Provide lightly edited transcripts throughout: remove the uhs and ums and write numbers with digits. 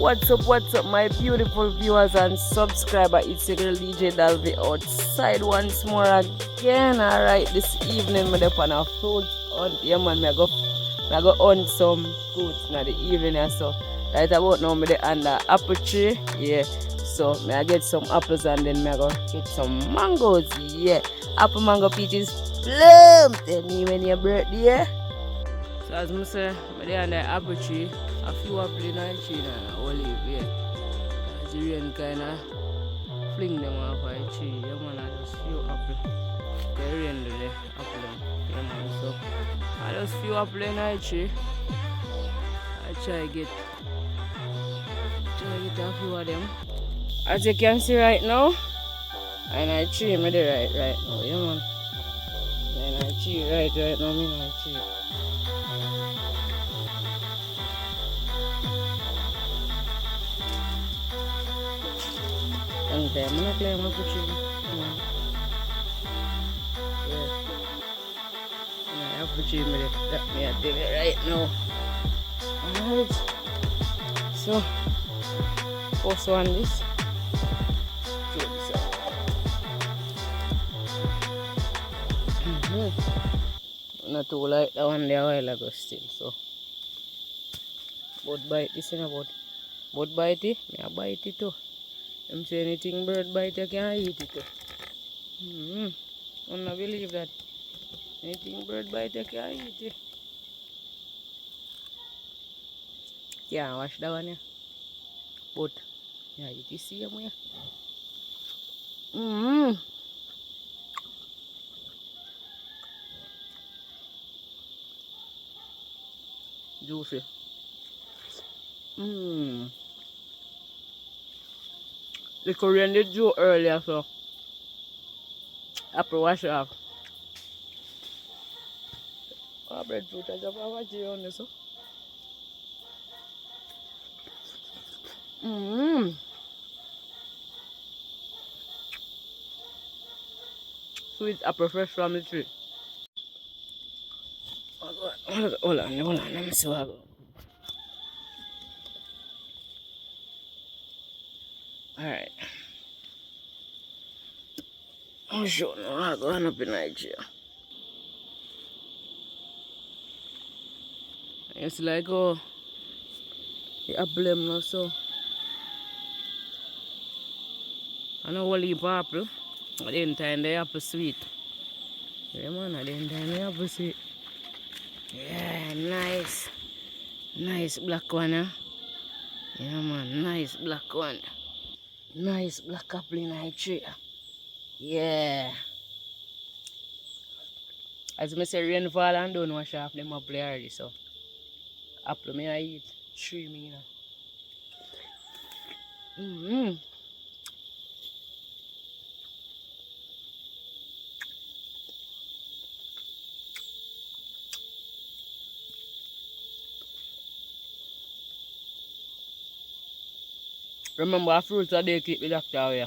what's up, my beautiful viewers and subscriber? It's your girl DJ Dalvi outside once more again. Alright, this evening, I'm up on a fruit hunt. Yeah, man, I go hunt some fruits in the evening. So, right about now, I'm under apple tree. Yeah, so I get some apples and then I go get some mangoes. Yeah, apple mango peaches plum. Tell me when your birthday. So as I say, I'm there on the apple tree. A few apple in the tree and olive, yeah. As the rain kind of fling them off the tree. Yeah, man, I just few apple. The rain do the apple them. Yeah, man, so I just few apple in the tree. I try to get a few of them. As you can see right now, and I tree me there right now, yeah, man. And I tree right now, me I tree. And then I'm not playing my tree. Yeah. I have to tree me that me I do it right now. Alright. So first one this. Not too like that one there a while ago still, so bird bite this in about bird bite it, I bite it too. Them say anything bird bite you can eat it too. I don't believe that. Anything bird bite you can eat it. Can't wash that one, yeah. But yeah, eat the same way. Juicy. The Korean did do earlier, so after wash it off. Oh, breadfruit, I just have a on this. Sweet apple fresh from the tree. Hold on, let me see what I got. Alright. I'm sure no, I'm going up in Nigeria. It's like, oh, the apple them now, so. I know what leaf apple. At the end time, the apple sweet. Yeah, man, at the end time, the apple sweet. Yeah, nice. Nice black one, huh? Yeah, man, nice black one. Nice black apple in the tree. Yeah. As I say, rainfall and don't wash off them apple already, so. Apple me I eat. 3 me, you know. Remember, fruits are there keep the doctor away.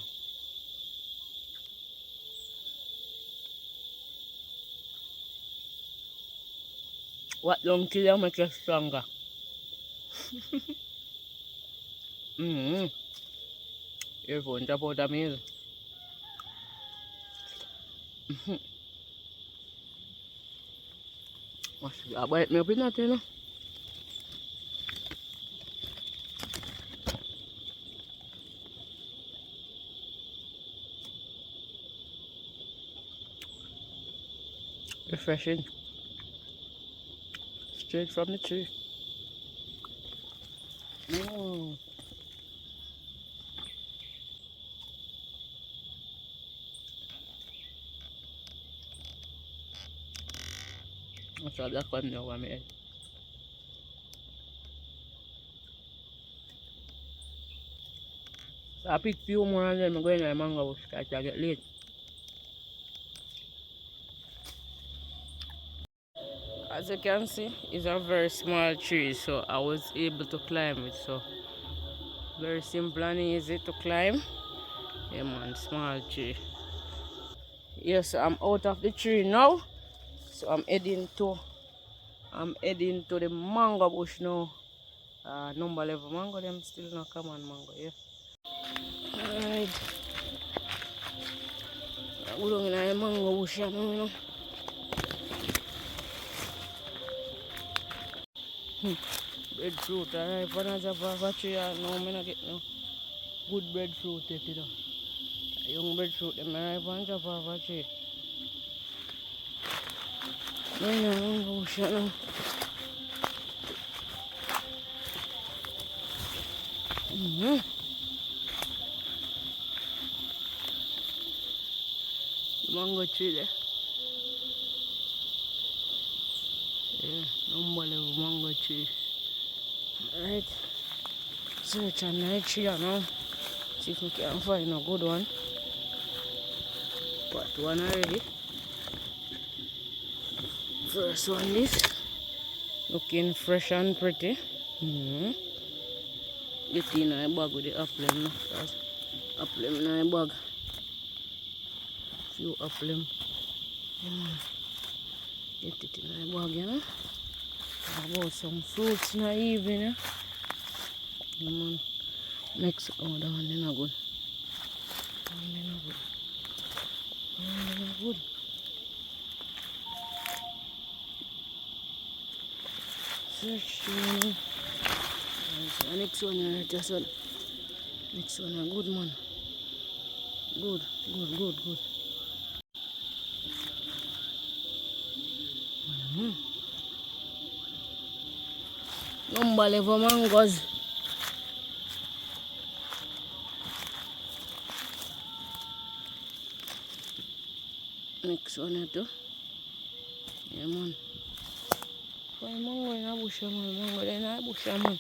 What don't kill you make you stronger. Earphone drop out of me. I bite me up in that, you know. Refreshing. Straight from the tree. That's a black one now, I mean. So I pick few more and then I'm going to the mango bush because I get late. As you can see, it's a very small tree, so I was able to climb it. So very simple and easy to climb. Yeah, man, small tree. Yes, I'm out of the tree now. So I'm heading to the mango bush now. number level mango, them still not common mango, yeah. Alright. We don't know mango bush, you know. Breadfruit, alright, but as a tree, no, I not get no good breadfruit yet, you know. Young breadfruit, them arrive on top of a tree. No, mango bush, you know. Mango tree there. Yeah, number level mango tree. Alright. Search on the tree now. See if we can find a good one. Part one already. First one this. Looking fresh and pretty. Get in a bag with the apple now. Apple in a bag. Few apple. Get it in a bag, you know. About some fruits in the evening. Next, oh, that one is not good. That one is not good. That one is not good. Search, the next one is just one. Next one is good, man. Good. Number level mangoes. Next one is too. Yeah, man. Find mango in a bush, man. Mango in a bush, man.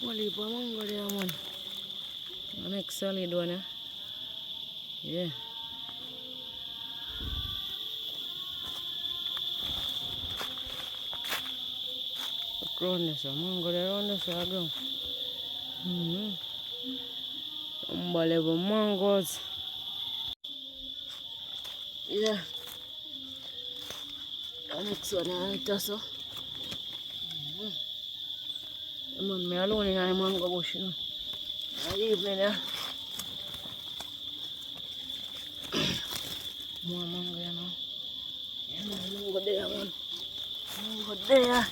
Only for mango there, man. The next solid one, eh? Yeah. Around this, mango there, around this, ground. Unbelievable mangoes. Yeah. The next one, right, also. Man, me alone in a mango bush, you know. In the evening, yeah. More mango, you know. Yeah, mango there, man. Mango there.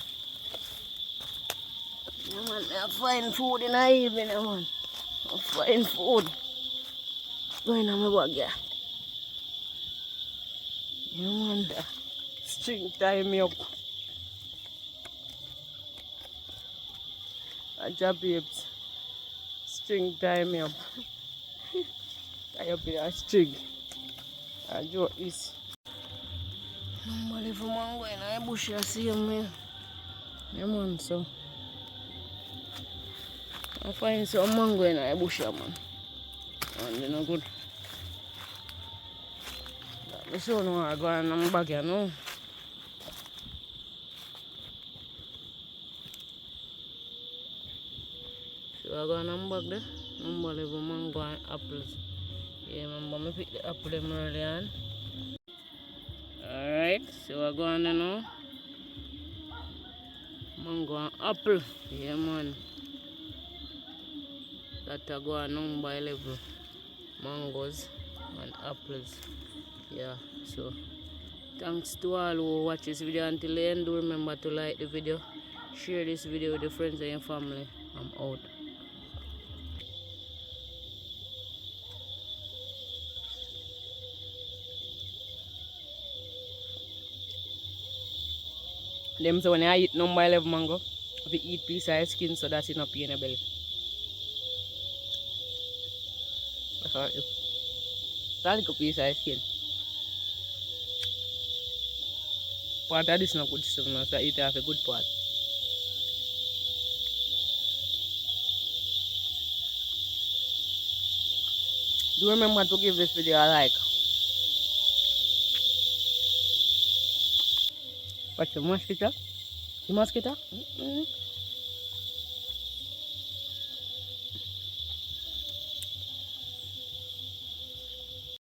Yeah, man, I find food in the evening, man. I find food. Going on my bag, yeah. Yeah, man. String tie me up. I job babes. String tie me up. Tie up with a string. I do this. Normally for mango in a bush, I see me. Yeah, man, so. I find some mango in a bush, man. And they're not good. I show no I go and I'm back here, no. So I go and I'm back there. Number level mango and apples. Yeah, remember me pick the apple them early on. Alright, so I go on now. Mango and apple. Yeah, man. That I go on number level. Mangoes and apples. Yeah, so thanks to all who watch this video until the end. Do remember to like the video, share this video with your friends and your family. I'm out. Them so when I eat number 11 mango, if you eat piece of skin so that's enough in your belly. That's all it is. It's a piece of skin. Part of this is not good stuff, so eat off a good part. Do remember to give this video a like. Watch the mosquito. The mosquito?